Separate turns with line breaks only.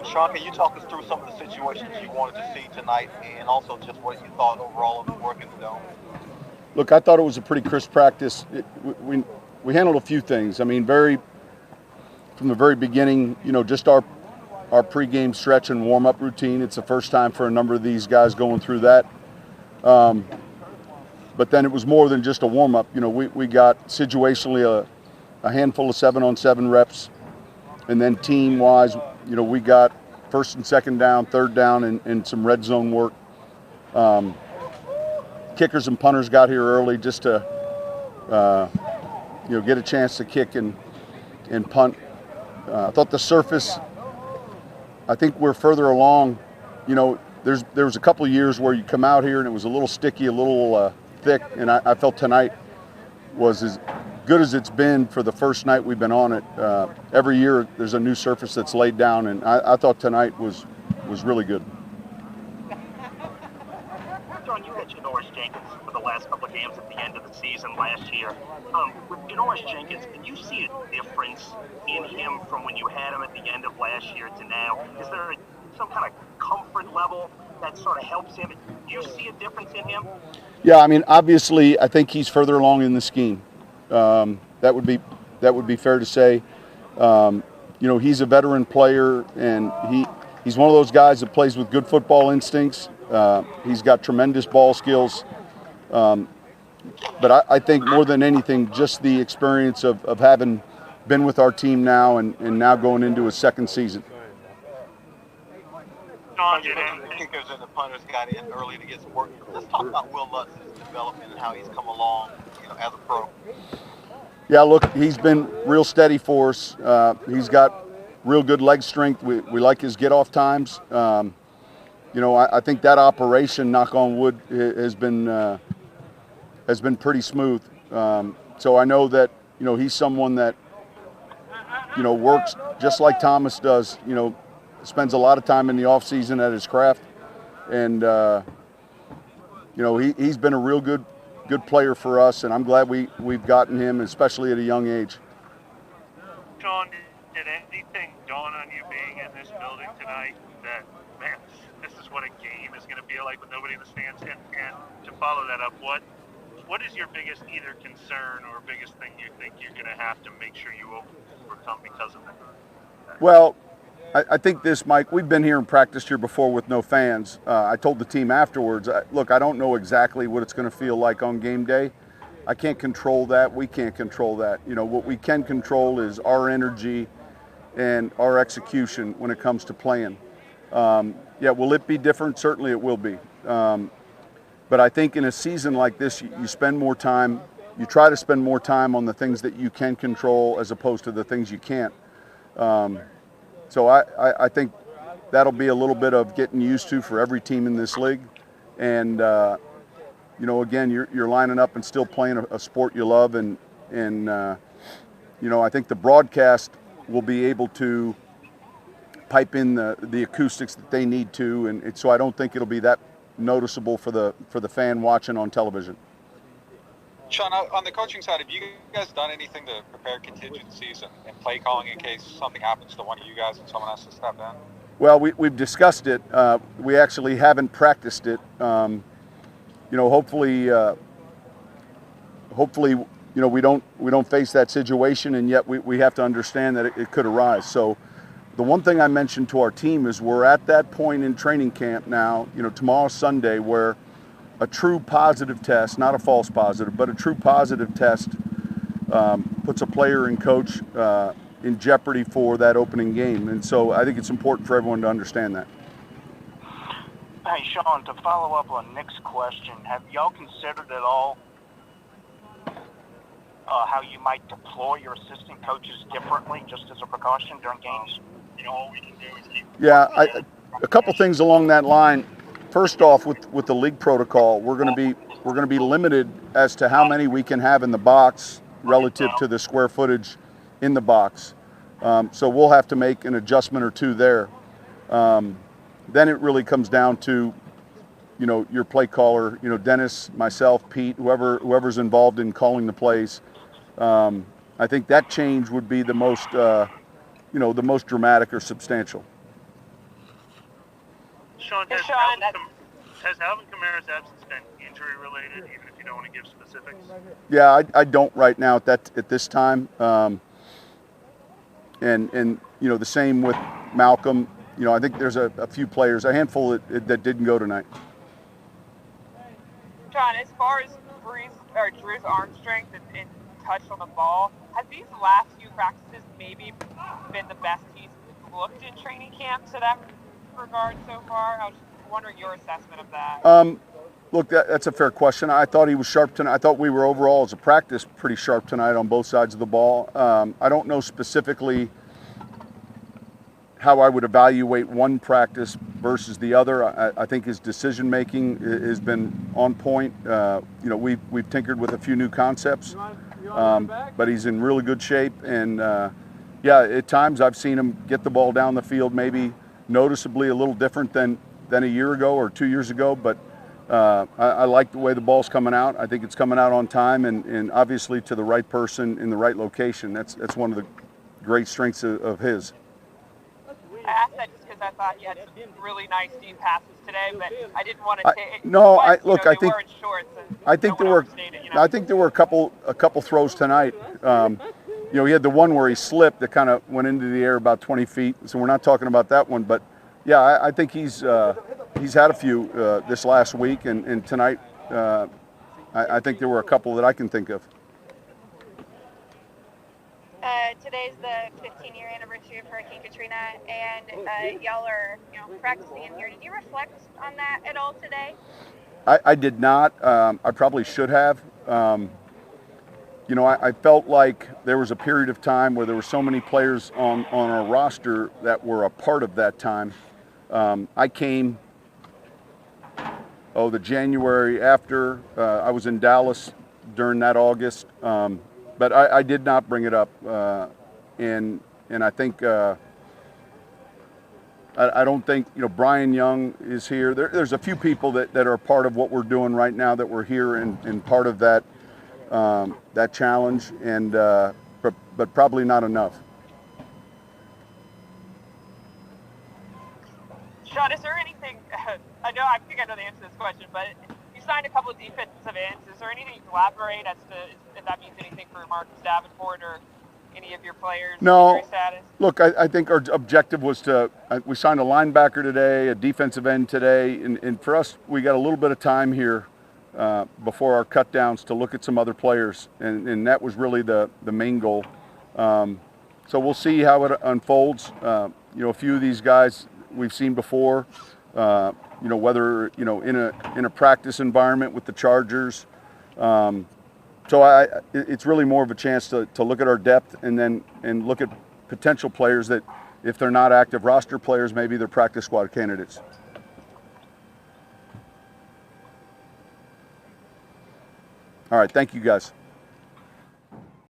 Sean, can you talk us through some of the situations you wanted to see tonight, and also just what you thought overall of the work in the dome?
Look, I thought it was a pretty crisp practice. We handled a few things. I mean, from the very beginning, just our pregame stretch and warm-up routine. It's the first time for a number of these guys going through that. But then it was more than just a warm-up. We got situationally a handful of 7-on-7 reps, and then team-wise, we got first and second down, third down, and some red zone work. Kickers and punters got here early just to get a chance to kick and punt. I thought the surface, I think we're further along. There was a couple of years where you come out here and it was a little sticky, a little thick, and I felt tonight was as good as it's been for the first night we've been on it. Every year there's a new surface that's laid down, and I thought tonight was really good.
John, you had Janoris Jenkins for the last couple of games at the end of the season last year. With Janoris Jenkins, can you see a difference in him from when you had him at the end of last year to now? Is there some kind of comfort level that sort of helps him? Do you see a difference in him?
Yeah, I mean, obviously, I think he's further along in the scheme. That would be fair to say. He's a veteran player, and he's one of those guys that plays with good football instincts. He's got tremendous ball skills. But I think more than anything, just the experience of having been with our team now and now going into his second season.
The kickers and the punters got in early to get some work. Let's talk about Will Lutz's development and how he's come along, as a pro.
Yeah, look, he's been real steady for us. He's got real good leg strength. We like his get-off times. I think that operation, knock on wood, has been pretty smooth. So I know that he's someone that works just like Thomas does. Spends a lot of time in the off season at his craft, and he's been a real good player for us, and I'm glad we've gotten him, especially at a young age.
Sean, did anything dawn on you being in this building tonight that, man, this is what a game is going to feel like with nobody in the stands? And to follow that up, what is your biggest either concern or biggest thing you think you're going to have to make sure you overcome because of that?
Well, I think this, Mike, we've been here and practiced here before with no fans. I told the team afterwards, look, I don't know exactly what it's going to feel like on game day. I can't control that. We can't control that. What we can control is our energy and our execution when it comes to playing. Will it be different? Certainly it will be. But I think in a season like this, you spend more time, you try to spend more time on the things that you can control as opposed to the things you can't. So I think that'll be a little bit of getting used to for every team in this league. And, again, you're lining up and still playing a sport you love. And I think the broadcast will be able to pipe in the acoustics that they need to. And so I don't think it'll be that noticeable for the fan watching on television.
Sean, on the coaching side, have you guys done anything to prepare contingencies and play calling in case something happens to one of you guys and someone has to step in?
Well, we've discussed it. We actually haven't practiced it. Hopefully, we don't face that situation, and yet we have to understand that it could arise. So, the one thing I mentioned to our team is we're at that point in training camp now. Tomorrow's Sunday, where a true positive test, not a false positive, but a true positive test puts a player and coach in jeopardy for that opening game. And so I think it's important for everyone to understand that.
Hey, Sean, to follow up on Nick's question, have y'all considered at all how you might deploy your assistant coaches differently just as a precaution during games? All we can do is keep...
Yeah, a couple things along that line. First off, with the league protocol, we're going to be limited as to how many we can have in the box relative to the square footage in the box. So we'll have to make an adjustment or two there. Then it really comes down to, your play caller, Dennis, myself, Pete, whoever's involved in calling the plays. I think that change would be the most dramatic or substantial.
Sean,
Hey,
has
Sean,
Alvin Kamara's absence been injury related, even if you don't want to give specifics?
Yeah, I don't right now at this time. And the same with Malcolm. I think there's a few players, a handful that didn't go tonight.
John, as far as Drew's arm strength and touch on the ball, have these last few practices maybe been the best he's looked in training camp to that regard so far? I was just wondering your assessment of that.
Look, that's a fair question. I thought he was sharp tonight. I thought we were overall as a practice pretty sharp tonight on both sides of the ball. I don't know specifically how I would evaluate one practice versus the other. I think his decision making has been on point. We've tinkered with a few new concepts, but he's in really good shape. And at times I've seen him get the ball down the field, maybe noticeably a little different than a year ago or 2 years ago. But I like the way the ball's coming out. I think it's coming out on time and obviously to the right person in the right location. That's one of the great strengths of his.
I asked that just because I thought you had some really nice deep passes today, but I didn't want to take.
I think there were a couple throws tonight. He had the one where he slipped that kind of went into the air about 20 feet. So we're not talking about that one, but yeah, I think he's had a few this last week, and tonight I think there were a couple that I can think of.
Today's the 15-year anniversary of Hurricane Katrina, and y'all are, practicing in here. Did you reflect on that at all today?
I did not. I probably should have. I felt like there was a period of time where there were so many players on our roster that were a part of that time. I came, the January after. I was in Dallas during that August. But I did not bring it up, and I think I don't think Brian Young is here. There's a few people that are part of what we're doing right now that were here and part of that that challenge, and but probably not enough.
Sean, is there anything? I think I know the answer to this question, but you signed a couple of defensive ends. Is there anything you can elaborate as to if that means anything for Marcus Davenport or any of your players?
No.
Status?
Look, I think our objective was we signed a linebacker today, a defensive end today, and for us, we got a little bit of time here before our cut downs to look at some other players, and that was really the main goal. So we'll see how it unfolds. A few of these guys we've seen before. Whether in a practice environment with the Chargers. So it's really more of a chance to look at our depth and look at potential players that, if they're not active roster players, maybe they're practice squad candidates. All right, thank you guys.